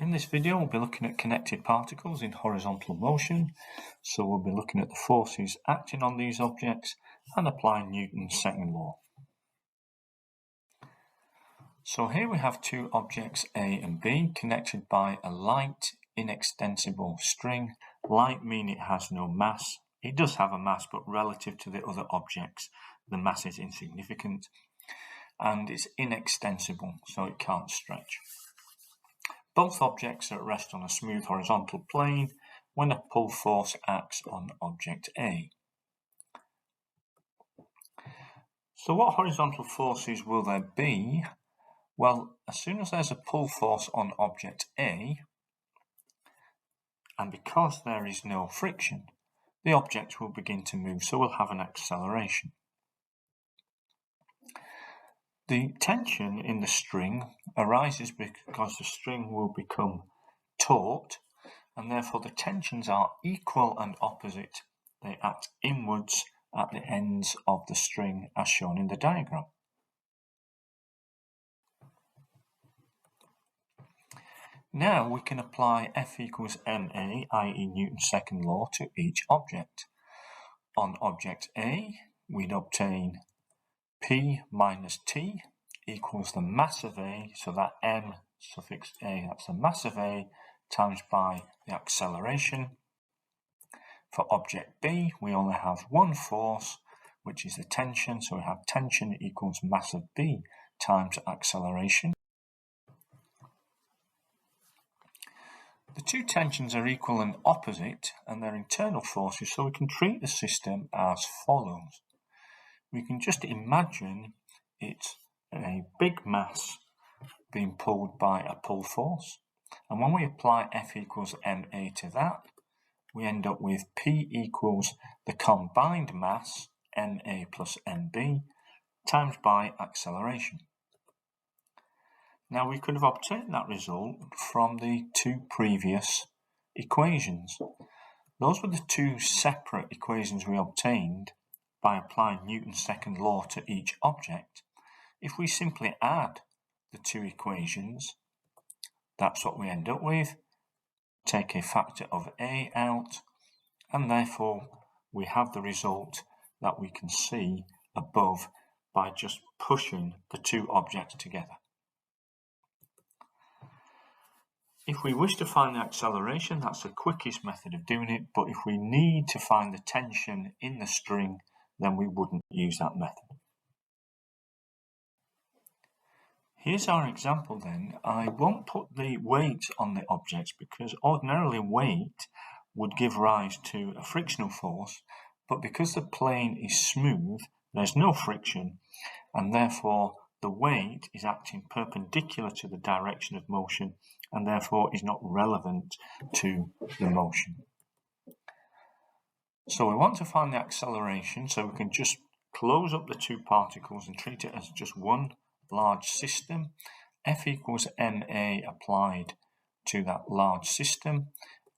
In this video, we'll be looking at connected particles in horizontal motion. So we'll be looking at the forces acting on these objects and applying Newton's second law. So here we have two objects A and B connected by a light, inextensible string. Light meaning it has no mass. It does have a mass, but relative to the other objects, the mass is insignificant. And it's inextensible, so it can't stretch. Both objects are at rest on a smooth horizontal plane when a pull force acts on object A. So what horizontal forces will there be? Well, as soon as there's a pull force on object A, and because there is no friction, the object will begin to move, so we'll have an acceleration. The tension in the string arises because the string will become taut, and therefore the tensions are equal and opposite. They act inwards at the ends of the string as shown in the diagram. Now we can apply F equals ma, i.e. Newton's second law, to each object. On object A, we'd obtain P minus T equals the mass of A, so that M suffix A, that's the mass of A, times by the acceleration. For object B, we only have one force, which is the tension, so we have tension equals mass of B times acceleration. The two tensions are equal and opposite, and they're internal forces, so we can treat the system as follows. We can just imagine it's a big mass being pulled by a pull force, and when we apply F equals ma to that, we end up with P equals the combined mass, ma plus mb, times by acceleration. Now we could have obtained that result from the two previous equations. Those were the two separate equations we obtained by applying Newton's second law to each object. If we simply add the two equations, that's what we end up with. Take a factor of A out, and therefore we have the result that we can see above by just pushing the two objects together. If we wish to find the acceleration, that's the quickest method of doing it, but if we need to find the tension in the string, then we wouldn't use that method. Here's our example then. I won't put the weight on the objects because ordinarily weight would give rise to a frictional force, but because the plane is smooth, there's no friction, and therefore the weight is acting perpendicular to the direction of motion and therefore is not relevant to the motion. So we want to find the acceleration, so we can just close up the two particles and treat it as just one large system. F equals ma applied to that large system.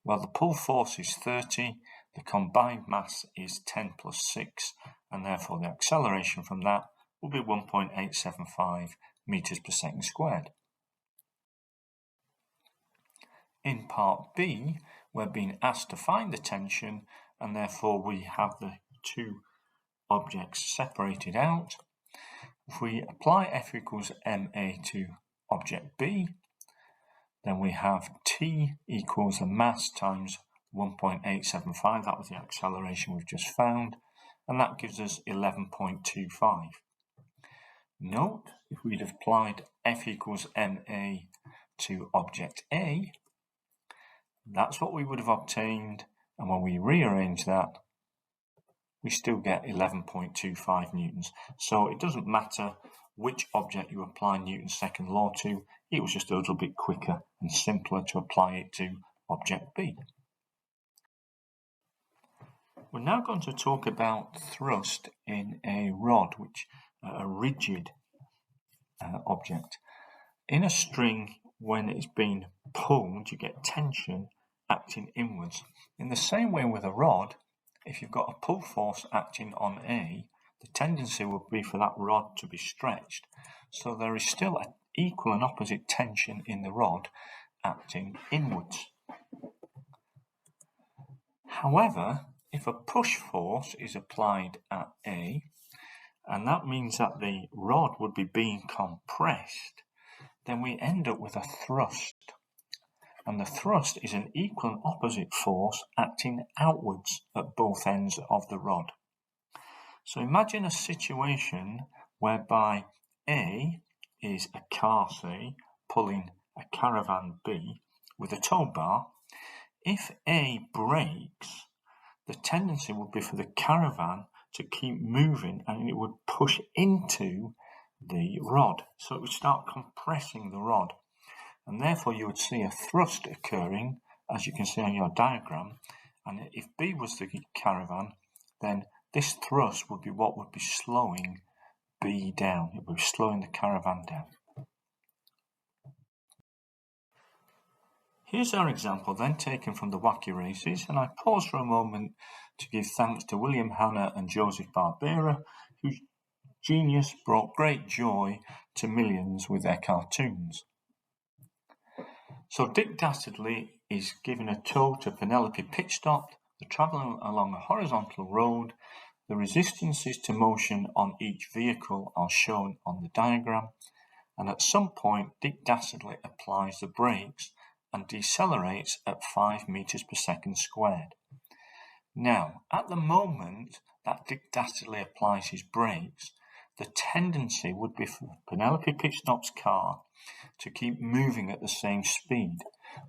Well, the pull force is 30, the combined mass is 10 plus 6, and therefore the acceleration from that will be 1.875 meters per second squared. In part B, we're being asked to find the tension, and therefore we have the two objects separated out. If we apply F equals ma to object B, then we have T equals the mass times 1.875, that was the acceleration we've just found, and that gives us 11.25. Note, if we'd applied F equals ma to object A, that's what we would have obtained, and when we rearrange that, we still get 11.25 newtons. So it doesn't matter which object you apply Newton's second law to, it was just a little bit quicker and simpler to apply it to object B. We're now going to talk about thrust in a rod, which a rigid object. In a string, when it's being pulled, you get tension acting inwards. In the same way with a rod, if you've got a pull force acting on A, the tendency would be for that rod to be stretched. So there is still an equal and opposite tension in the rod, acting inwards. However, if a push force is applied at A, and that means that the rod would be being compressed, then we end up with a thrust. And the thrust is an equal and opposite force acting outwards at both ends of the rod. So imagine a situation whereby A is a car, say, pulling a caravan B with a tow bar. If A brakes, the tendency would be for the caravan to keep moving and it would push into the rod. So it would start compressing the rod. And therefore you would see a thrust occurring, as you can see on your diagram. And if B was the caravan, then this thrust would be what would be slowing B down. It would be slowing the caravan down. Here's our example then taken from the Wacky Races, and I pause for a moment to give thanks to William Hanna and Joseph Barbera, whose genius brought great joy to millions with their cartoons. So Dick Dastardly is giving a tow to Penelope Pitstop. They're travelling along a horizontal road. The resistances to motion on each vehicle are shown on the diagram. And at some point, Dick Dastardly applies the brakes and decelerates at 5 meters per second squared. Now, at the moment that Dick Dastardly applies his brakes, the tendency would be for Penelope Pitstop's car to keep moving at the same speed.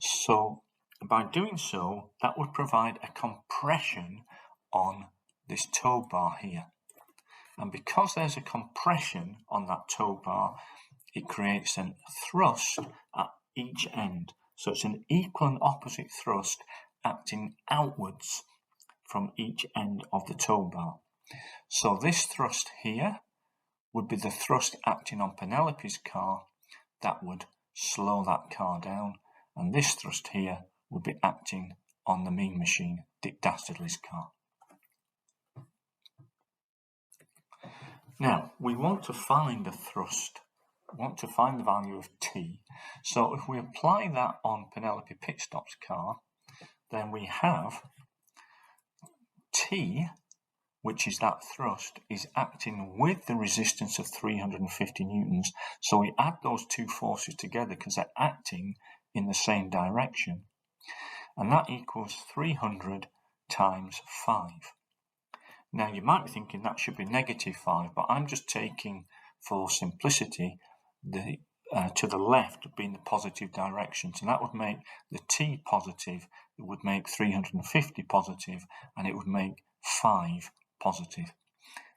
So by doing so, that would provide a compression on this tow bar here. And because there's a compression on that tow bar, it creates a thrust at each end. So it's an equal and opposite thrust acting outwards from each end of the tow bar. So this thrust here would be the thrust acting on Penelope's car. That would slow that car down, and this thrust here would be acting on the Mean Machine, Dick Dastardly's car. Now, we want to find the thrust, we want to find the value of T. So if we apply that on Penelope Pitstop's car, then we have T, which is that thrust, is acting with the resistance of 350 newtons. So we add those two forces together because they're acting in the same direction. And that equals 300 times 5. Now you might be thinking that should be negative 5, but I'm just taking, for simplicity, the to the left being the positive direction. So that would make the T positive, it would make 350 positive, and it would make 5 positive.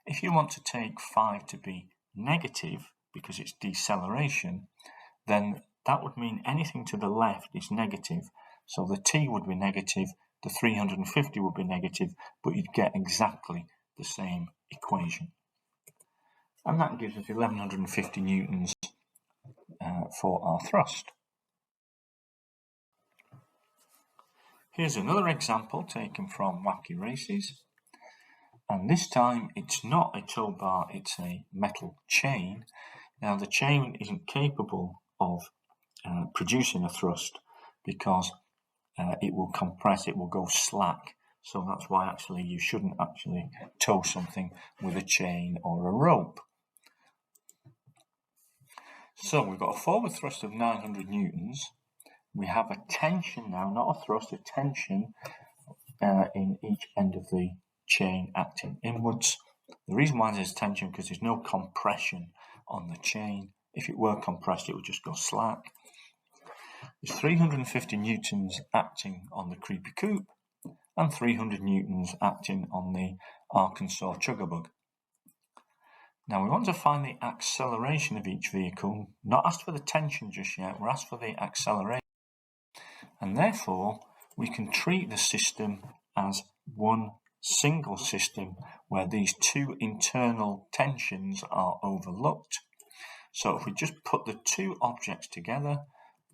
If you want to take 5 to be negative, because it's deceleration, then that would mean anything to the left is negative. So the T would be negative, the 350 would be negative, but you'd get exactly the same equation. And that gives us 1150 newtons for our thrust. Here's another example taken from Wacky Races. And this time it's not a tow bar, it's a metal chain. Now the chain isn't capable of producing a thrust because it will compress, it will go slack. So that's why actually you shouldn't actually tow something with a chain or a rope. So we've got a forward thrust of 900 newtons. We have a tension now, not a thrust, a tension in each end of the chain acting inwards. The reason why there's tension because there's no compression on the chain. If it were compressed, it would just go slack. There's 350 newtons acting on the Creepy Coupe and 300 newtons acting on the Arkansas Chuggabug. Now we want to find the acceleration of each vehicle, not asked for the tension just yet, we're asked for the acceleration. And therefore, we can treat the system as one single system where these two internal tensions are overlooked. So if we just put the two objects together,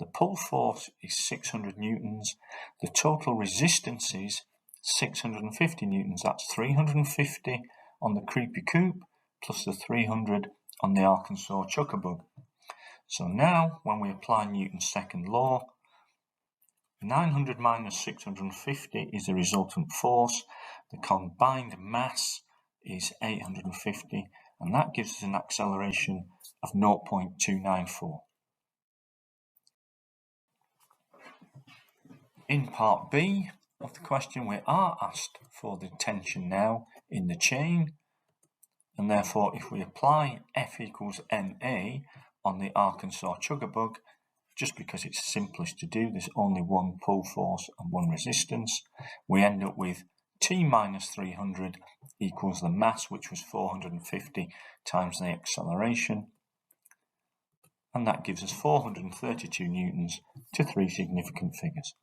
the pull force is 600 newtons, the total resistance is 650 newtons. That's 350 on the Creepy Coupe plus the 300 on the Arkansas Chuggabug. So now when we apply Newton's second law, 900 minus 650 is the resultant force. The combined mass is 850, and that gives us an acceleration of 0.294. In part B of the question, we are asked for the tension now in the chain, and therefore if we apply F equals ma on the Arkansas Chugabug, just because it's simplest to do, there's only one pull force and one resistance, we end up with T minus 300 equals the mass, which was 450 times the acceleration, and that gives us 432 newtons to 3 significant figures.